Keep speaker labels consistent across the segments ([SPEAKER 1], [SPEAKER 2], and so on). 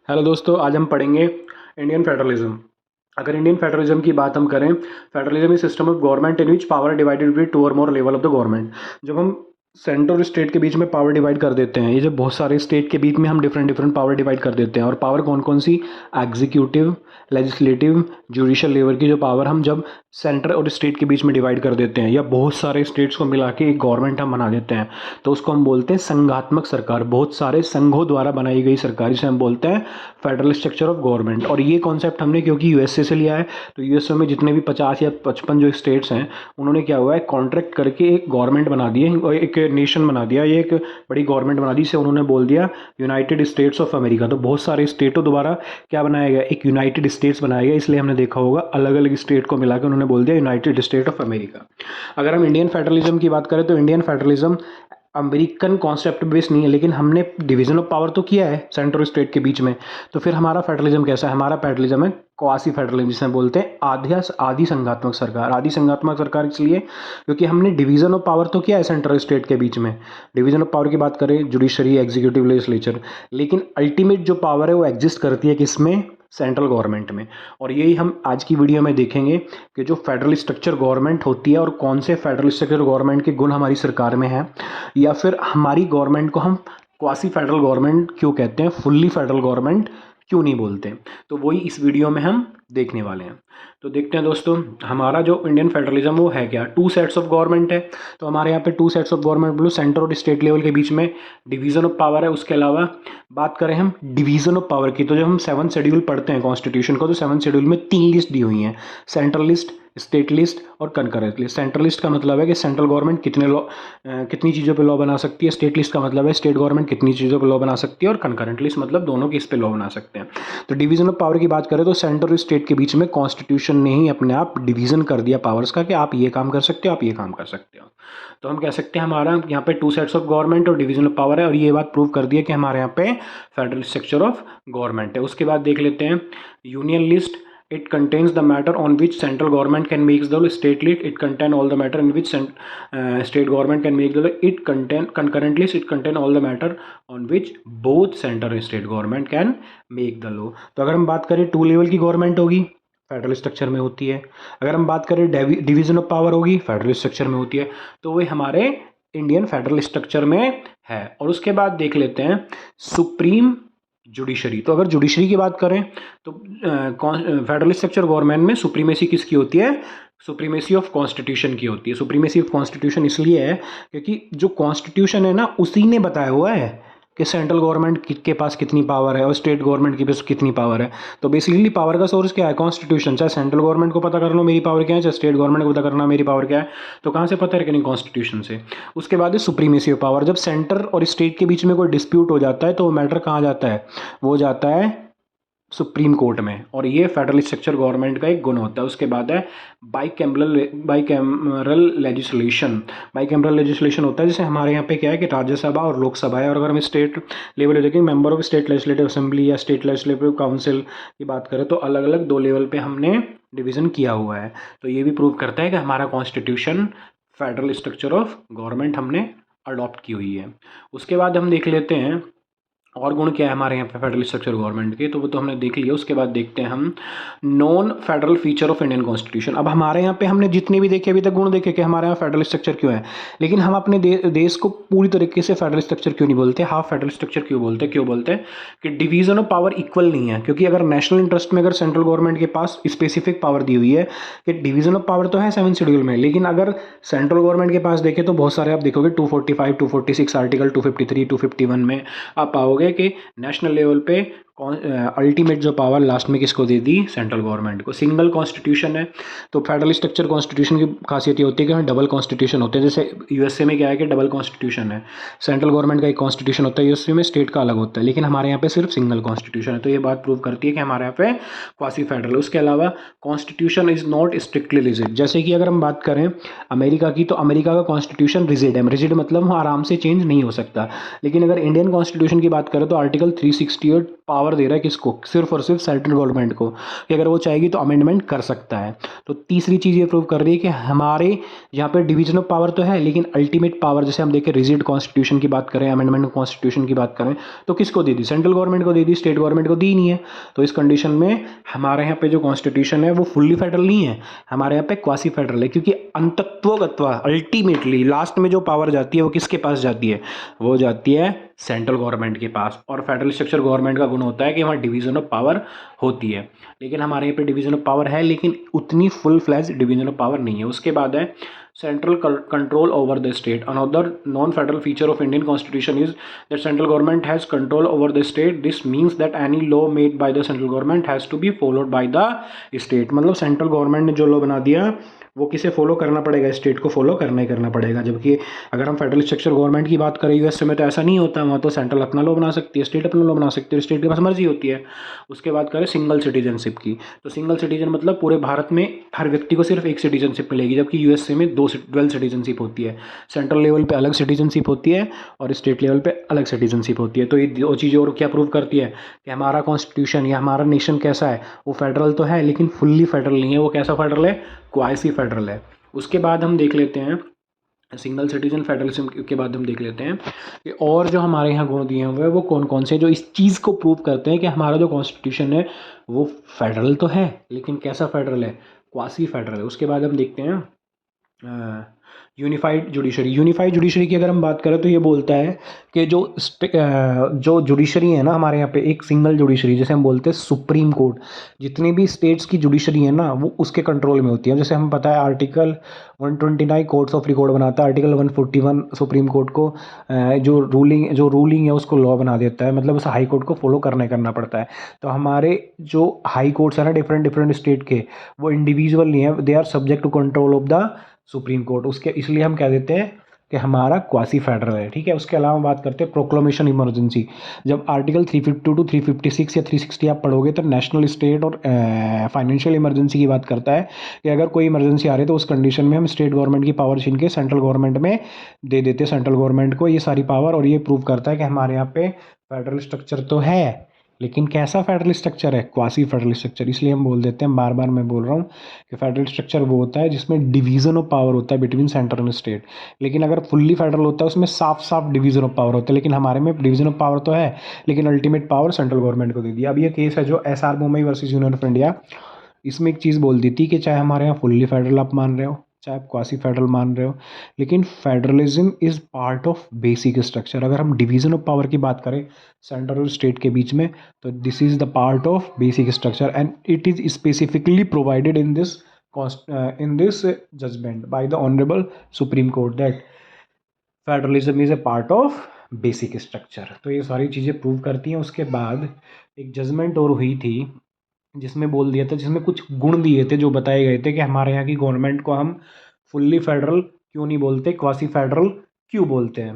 [SPEAKER 1] Hello दोस्तों, आज हम पढ़ेंगे इंडियन फेडरलिज्म। अगर इंडियन फेडरलिज्म की बात हम करें, federalism is system of government in which power divided between two और मोर लेवल ऑफ द गवर्नमेंट। जब हम सेंटर और स्टेट के बीच में पावर डिवाइड कर देते हैं, ये जब बहुत सारे स्टेट के बीच में हम डिफरेंट डिफरेंट पावर डिवाइड कर देते हैं, और पावर कौन कौन सी, एग्जीक्यूटिव, लेजिस्लेटिव, जुडिशियल लेवल की जो पावर हम जब सेंटर और स्टेट के बीच में डिवाइड कर देते हैं, या बहुत सारे स्टेट्स को मिला के एक गवर्नमेंट हम बना देते हैं, तो उसको हम बोलते हैं संघात्मक सरकार। बहुत सारे संघों द्वारा बनाई गई सरकार, जिसे हम बोलते हैं फेडरल स्ट्रक्चर ऑफ गवर्नमेंट। और ये कॉन्सेप्ट हमने क्योंकि यूएसए से लिया है, तो यूएसए में जितने भी 50 या 55 जो स्टेट्स हैं, उन्होंने क्या हुआ है, कॉन्ट्रैक्ट करके एक गवर्नमेंट बना दी है, और एक नेशन बना दिया, ये एक बड़ी गवर्नमेंट बना दी, जिसे उन्होंने बोल दिया यूनाइटेड स्टेट्स ऑफ अमेरिका। तो बहुत सारे स्टेटों द्वारा क्या बनाया गया, एक यूनाइटेड स्टेट्स बनाया गया। इसलिए हमने देखा होगा अलग अलग स्टेट को मिलाकर उन्होंने बोल दिया यूनाइटेड स्टेट ऑफ अमेरिका। अगर हम इंडियन फेडरलिज्म की बात करें, तो Indian federalism American concept base नहीं है, लेकिन हमने डिवीजन ऑफ पावर तो किया है सेंटर और स्टेट के बीच में। तो फिर हमारा फेडरलिज्म कैसा है, हमारा फेडरलिज्म है क्वासी फेडरलिज्म, जिसे बोलते हैं आधी संघात्मक सरकार। आधी संघात्मक सरकार इसलिए क्योंकि हमने डिवीजन ऑफ पावर तो किया है सेंटर और स्टेट के बीच में। डिवीजन ऑफ पावर की बात करें, जुडिशरी, एग्जीक्यूटिव, लेजिस्लेचर, लेकिन अल्टीमेट जो पावर है वो एग्जिस्ट करती है किसमें, सेंट्रल गवर्नमेंट में। और यही हम आज की वीडियो में देखेंगे कि जो फेडरल स्ट्रक्चर गवर्नमेंट होती है और कौन से फेडरल स्ट्रक्चर गवर्नमेंट के गुण हमारी सरकार में है, या फिर हमारी गवर्नमेंट को हम क्वासी फेडरल गवर्नमेंट क्यों कहते हैं, फुल्ली फेडरल गवर्नमेंट क्यों नहीं बोलते। तो वही इस वीडियो में हम देखने वाले हैं। तो देखते हैं दोस्तों, हमारा जो इंडियन फेडरलिज्म वो है क्या, टू सेट्स ऑफ गवर्नमेंट है। तो हमारे यहाँ पे टू सेट्स ऑफ गवर्नमेंट बोलो, सेंटर और स्टेट लेवल के बीच में डिवीजन ऑफ पावर है। उसके अलावा बात करें हम डिवीजन ऑफ पावर की, तो जब हम 7 शेड्यूल पढ़ते हैं कॉन्स्टिट्यूशन को, तो 7 शेड्यूल में 3 लिस्ट दी हुई हैं, सेंट्रल लिस्ट, स्टेट लिस्ट और कंकरेंट लिस्ट। सेंट्रल लिस्ट का मतलब है कि सेंट्रल गवर्नमेंट कितनी चीज़ों पे लॉ बना सकती है। स्टेट लिस्ट का मतलब है स्टेट गवर्नमेंट कितनी चीज़ों पे लॉ बना सकती है। और कंकरेंट लिस्ट मतलब दोनों किस पे लॉ बना सकते हैं। तो डिवीजन ऑफ पावर की बात करें, तो सेंटर और स्टेट के बीच में कॉन्स्टिट्यूशन ने ही अपने आप डिवीजन कर दिया पावर्स का, कि आप ये काम कर सकते हो, आप ये काम कर सकते हो। तो हम कह सकते हैं हमारा यहाँ पे टू सेट्स ऑफ गवर्नमेंट और डिवीजन ऑफ पावर है, और ये बात प्रूव कर दी है कि हमारे यहाँ पे फेडरल स्ट्रक्चर ऑफ गवर्नमेंट है। उसके बाद देख लेते हैं union list. It contains the matter on which central government can make the law. State list, it contain all the matter in which state government can make the law. It contain concurrent list, it contain all the matter on which both center and state government can make the law. तो अगर हम बात करें two level की government होगी, federal structure में होती है। अगर हम बात करें डिवीजन ऑफ पावर होगी, फेडरल स्ट्रक्चर में होती है। तो वो हमारे इंडियन फेडरल स्ट्रक्चर में है। और उसके बाद देख लेते हैं सुप्रीम जुडिशरी। तो अगर जुडिशरी की बात करें, तो फेडरल स्ट्रक्चर गवर्नमेंट में सुप्रीमेसी किसकी होती है, सुप्रीमेसी ऑफ कॉन्स्टिट्यूशन की होती है। सुप्रीमेसी ऑफ कॉन्स्टिट्यूशन इसलिए है क्योंकि जो कॉन्स्टिट्यूशन है ना, उसी ने बताया हुआ है कि सेंट्रल गवर्नमेंट के पास कितनी पावर है और स्टेट गवर्नमेंट के पास कितनी पावर है। तो बेसिकली पावर का सोर्स क्या है, कॉन्स्टिट्यूशन। चाहे सेंट्रल गवर्नमेंट को पता कर लो मेरी पावर क्या है, चाहे स्टेट गवर्नमेंट को पता करना मेरी पावर क्या है, तो कहाँ से पता है कि नहीं, कॉन्स्टिट्यूशन से। उसके बाद है सुप्रीमेसी ऑफ पावर। जब सेंटर और स्टेट के बीच में कोई डिस्प्यूट हो जाता है, तो वो मैटर कहाँ जाता है, वो जाता है सुप्रीम कोर्ट में। और ये फेडरल स्ट्रक्चर गवर्नमेंट का एक गुण होता है। उसके बाद है बाइकैमरल लेजिस्लेशन। बाइकैमरल लेजिस्लेशन होता है, जैसे हमारे यहाँ पे क्या है कि राज्यसभा और लोकसभा है। और अगर हम स्टेट लेवल पे देखें, member of state legislative assembly या स्टेट लेजिस्लेटिव काउंसिल की बात करें, तो अलग अलग 2 लेवल पे हमने डिवीज़न किया हुआ है। तो ये भी प्रूव करता है कि हमारा constitution federal structure of government हमने अडॉप्ट की हुई है। उसके बाद हम देख लेते हैं और गुण क्या है हमारे यहाँ पे फेडरल स्ट्रक्चर गवर्नमेंट के, तो वो तो हमने देख लिया। उसके बाद देखते हैं हम non federal feature of Indian constitution. अब हमारे यहाँ पे हमने जितने भी देखे अभी तक गुण देखे कि हमारे यहाँ फेडरल स्ट्रक्चर क्यों है, लेकिन हम अपने देश को पूरी तरीके से फेडरल स्ट्रक्चर क्यों नहीं बोलते, हाफ फेडरल स्ट्रक्चर क्यों बोलते हैं कि डिवीजन ऑफ पावर इक्वल नहीं है। क्योंकि अगर नेशनल इंटरेस्ट में अगर सेंट्रल गवर्नमेंट के पास स्पेसिफिक पावर दी हुई है कि डिवीजन ऑफ पावर तो है 7 शेड्यूल में, लेकिन अगर सेंट्रल गवर्नमेंट के पास देखें तो बहुत सारे आप देखोगे 245, 246 आर्टिकल, 253, 251 में आप पाओगे कि नेशनल लेवल पे अल्टीमेट जो पावर लास्ट में किसको दे दी, सेंट्रल गवर्नमेंट को। सिंगल कॉन्स्टिट्यूशन है। तो फेडरल स्ट्रक्चर कॉन्स्टिट्यूशन की खासियत ये होती है कि डबल कॉन्स्टिट्यूशन होते हैं। जैसे यूएसए में क्या है कि डबल कॉन्स्टिट्यूशन है, सेंट्रल गवर्नमेंट का एक कॉन्स्टिट्यूशन होता है, यूएसए में स्टेट का अलग होता है, लेकिन हमारे यहाँ पे सिर्फ सिंगल कॉन्स्टिट्यूशन है। तो ये बात प्रूव करती है कि हमारे यहाँ पे क्वासी फेडरल। उसके अलावा constitution is not strictly rigid. जैसे कि अगर हम बात करें अमेरिका की, तो अमेरिका का कॉन्स्टिट्यूशन रिजिड है। रिजिड मतलब आराम से चेंज नहीं हो सकता। लेकिन अगर इंडियन कॉन्स्टिट्यूशन की बात करें, तो आर्टिकल 360 और पावर दे रहा है किसको, सिर्फ और सिर्फ सेंट्रल गवर्नमेंट को, कि अगर वो चाहेगी तो अमेंडमेंट कर सकता है। तो तीसरी चीज़ ये प्रूव कर रही है कि हमारे यहाँ पे डिवीजन ऑफ पावर तो है, लेकिन अल्टीमेट पावर जैसे हम देखें रिजिड कॉन्स्टिट्यूशन की बात करें, अमेंडमेंट कॉन्स्टिट्यूशन की बात करें, तो किसको दे दी, सेंट्रल गवर्नमेंट को दे दी, स्टेट गवर्नमेंट को दी नहीं है। तो इस कंडीशन में हमारे यहाँ पे जो कॉन्स्टिट्यूशन है वो फुल्ली फेडरल नहीं है, हमारे यहाँ पे क्वासी फेडरल है, क्योंकि अंतत्वगत्वा अल्टीमेटली लास्ट में जो पावर जाती है वो किसके पास जाती है, वो जाती है सेंट्रल गवर्नमेंट के पास। और फेडरल स्ट्रक्चर गवर्नमेंट का गुण होता है कि वहाँ डिवीजन ऑफ पावर होती है, लेकिन हमारे यहाँ पे डिवीजन ऑफ पावर है, लेकिन उतनी full fledged division of power नहीं है। उसके बाद है central control over the state. Another non federal feature of Indian constitution is that central government has control over the state. This means that any law made by the central government has to be followed by the state. मतलब central government ने जो law बना दिया वो किसे follow करना पड़ेगा, state को फॉलो करना ही करना पड़ेगा। जबकि अगर हम फेडरल स्ट्रक्चर गवर्नमेंट की बात करें यूएस में तो ऐसा नहीं होता, वहाँ तो सेंट्रल अपना लॉ बना सकती है, स्टेट अपना लॉ बना सकती है, स्टेट के पास मर्जी होती है। उसके बाद करें सिंगल सिटीजनशिप की, तो सिंगल सिटीजन मतलब पूरे भारत में हर व्यक्ति को सिर्फ एक सिटीजनशिप मिलेगी, जबकि यूएसए में डुअल सिटीजनशिप होती है। सेंट्रल लेवल पे अलग सिटीजनशिप होती है और स्टेट लेवल पे अलग सिटीजनशिप होती है। तो ये दो चीज़ें और क्या प्रूव करती है कि हमारा कॉन्स्टिट्यूशन या हमारा नेशन कैसा है, वो फेडरल तो है लेकिन फुल्ली फेडरल नहीं है। वो कैसा फेडरल है, क्वासी फेडरल है। उसके बाद हम देख लेते हैं सिंगल सिटीजन फेडरलिज्म के बाद हम देख लेते हैं कि और जो हमारे यहाँ गुण दिए हुए हैं वो कौन कौन से, जो इस चीज़ को प्रूव करते हैं कि हमारा जो कॉन्स्टिट्यूशन है वो फेडरल तो है लेकिन कैसा फेडरल है, क्वासी फेडरल है। उसके बाद हम देखते हैं यूनिफाइड जुडिशरी। यूनिफाइड जुडिशरी की अगर हम बात करें तो ये बोलता है कि जो जुडिशरी है ना हमारे यहाँ पे, एक सिंगल जुडिशरी जैसे हम बोलते हैं सुप्रीम कोर्ट, जितनी भी स्टेट्स की जुडिशरी है ना वो उसके कंट्रोल में होती है। जैसे हम पता है आर्टिकल 129 कोर्ट्स ऑफ रिकॉर्ड बनाता है, आर्टिकल 141 सुप्रीम कोर्ट को जो रूलिंग है उसको लॉ बना देता है, मतलब उस हाई कोर्ट को फॉलो करना पड़ता है। तो हमारे जो हाई कोर्ट्स है ना डिफरेंट स्टेट के, वो इंडिविजुअल नहीं है, they are subject to control of the supreme court. उसके इसलिए हम कह देते हैं कि हमारा क्वासी फेडरल है, ठीक है। उसके अलावा बात करते हैं प्रोक्लोमेशन इमरजेंसी। जब आर्टिकल 352 टू 356 या 360 आप पढ़ोगे तो नेशनल स्टेट और फाइनेंशियल इमरजेंसी की बात करता है कि अगर कोई इमरजेंसी आ रही है तो उस कंडीशन में हम स्टेट गवर्नमेंट की पावर छीन के सेंट्रल गवर्नमेंट में दे देते हैं, सेंट्रल गवर्नमेंट को ये सारी पावर। और ये प्रूव करता है कि हमारे यहाँ पे फेडरल स्ट्रक्चर तो है लेकिन कैसा फेडरल स्ट्रक्चर है, क्वासी फेडरल स्ट्रक्चर। इसलिए हम बोल देते हैं, बार बार मैं बोल रहा हूँ कि फेडरल स्ट्रक्चर वो होता है जिसमें डिवीजन ऑफ पावर होता है बिटवीन सेंटर एंड स्टेट। लेकिन अगर फुल्ली फेडरल होता है उसमें साफ साफ डिवीजन ऑफ पावर होता है, लेकिन हमारे में डिवीजन ऑफ पावर तो है लेकिन अल्टीमेट पावर सेंट्रल गवर्नमेंट को दे दिया। अब ये केस है जो SR Bommai versus union of India, इसमें एक चीज़ बोल दी थी कि चाहे हमारे यहाँ फुल्ली फेडरल आप मान रहे हो चाहे आप क्वासी फेडरल मान रहे हो, लेकिन federalism is part of basic structure. अगर हम डिवीजन ऑफ पावर की बात करें सेंटर और स्टेट के बीच में, तो this is the part of basic structure and it is specifically provided in this judgement by the honourable supreme court that federalism is a part of basic structure. तो ये सारी चीज़ें प्रूव करती हैं। उसके बाद एक जजमेंट और हुई थी जिसमें बोल दिया था, जिसमें कुछ गुण दिए थे जो बताए गए थे कि हमारे यहाँ की गवर्नमेंट को हम फुल्ली फेडरल क्यों नहीं बोलते, क्वासी फेडरल क्यों बोलते हैं।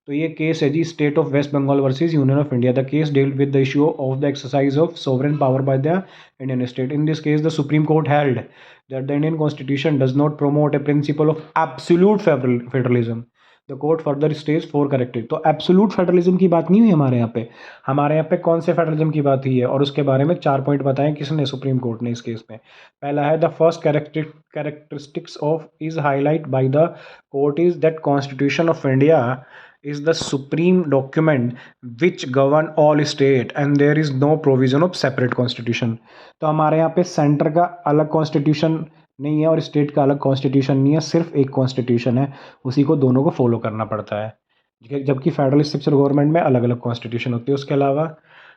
[SPEAKER 1] तो ये केस है जी state of West Bengal versus union of India. The case dealt with the issue of the exercise of sovereign power by the Indian state. In this case the supreme court held that the Indian constitution does not promote a principle of absolute federalism. The court further stage 4 corrected. तो absolute federalism की बात नहीं हुई हमारे यहाँ पे, हमारे यहाँ पे कौन से फेडरलिज्म की बात हुई है और उसके बारे में 4 पॉइंट बताएं किसने, सुप्रीम कोर्ट ने इस केस में। पहला है the first characteristics of is highlight by the court is that constitution of India is the supreme document which govern all state and there is no provision of separate constitution। तो हमारे यहाँ पे centre का अलग constitution नहीं है और state का अलग कॉन्स्टिट्यूशन नहीं है, सिर्फ एक कॉन्स्टिट्यूशन है, उसी को दोनों को फॉलो करना पड़ता है। जबकि फेडरल स्ट्रक्चर गवर्नमेंट में अलग अलग कॉन्स्टिट्यूशन होती है। उसके अलावा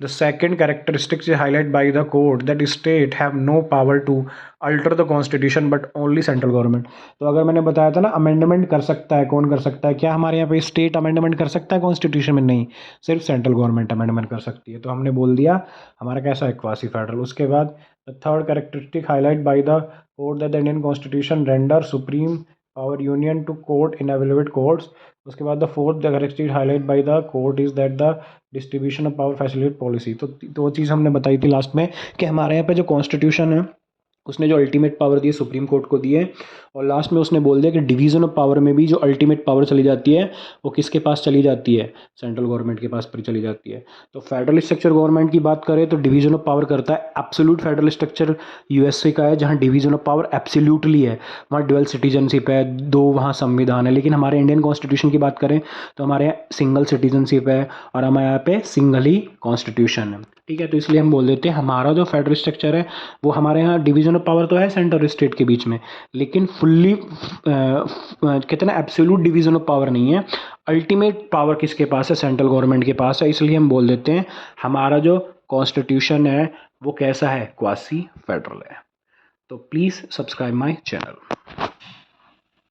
[SPEAKER 1] the second characteristics highlight by the court that state have no power to alter the constitution but only central government. तो अगर मैंने बताया था ना अमेंडमेंट कर सकता है, कौन कर सकता है, क्या हमारे यहाँ पे स्टेट अमेंडमेंट कर सकता है कॉन्स्टिट्यूशन में? नहीं, सिर्फ सेंट्रल गवर्नमेंट अमेंडमेंट कर सकती है। तो हमने बोल दिया हमारा कैसा है, क्वासी फेडरल। उसके बाद the third characteristic highlight by the court that the Indian constitution render supreme power union to court in available courts. उसके बाद the fourth the characteristic highlight by the court is that the distribution of power facilitate policy. तो दो चीज़ हमने बताई थी last में कि हमारे यहाँ पे जो कॉन्स्टिट्यूशन है उसने जो अल्टीमेट पावर दी है सुप्रीम कोर्ट को दी है, और लास्ट में उसने बोल दिया कि डिवीज़न ऑफ पावर में भी जो अल्टीमेट पावर चली जाती है वो किसके पास चली जाती है, सेंट्रल गवर्नमेंट के पास पर चली जाती है। तो फेडरल स्ट्रक्चर गवर्नमेंट की बात करें तो डिवीज़न ऑफ पावर करता है एब्सोल्यूट फेडरल स्ट्रक्चर यूएसए का है, जहाँ डिवीज़न ऑफ पावर एब्सोल्यूटली है, वहाँ ड्यूअल सिटीजनशिप है, 2 वहाँ संविधान है। लेकिन हमारे इंडियन कॉन्स्टिट्यूशन की बात करें तो हमारे यहाँ सिंगल सिटीजनशिप है और हमारे यहाँ पे सिंगल ही कॉन्स्टिट्यूशन है, ठीक है। तो इसलिए हम बोल देते हैं हमारा जो फेडरल स्ट्रक्चर है वो हमारे यहाँ डिवीज़न ऑफ पावर तो है सेंटर और स्टेट के बीच में, लेकिन फुल्ली कहते हैं ना एब्सोल्यूट डिवीज़न ऑफ पावर नहीं है। अल्टीमेट पावर किसके पास है, सेंट्रल गवर्नमेंट के पास है। इसलिए हम बोल देते हैं हमारा जो कॉन्स्टिट्यूशन है वो कैसा है, क्वासी फेडरल है। तो प्लीज़ सब्सक्राइब माई चैनल।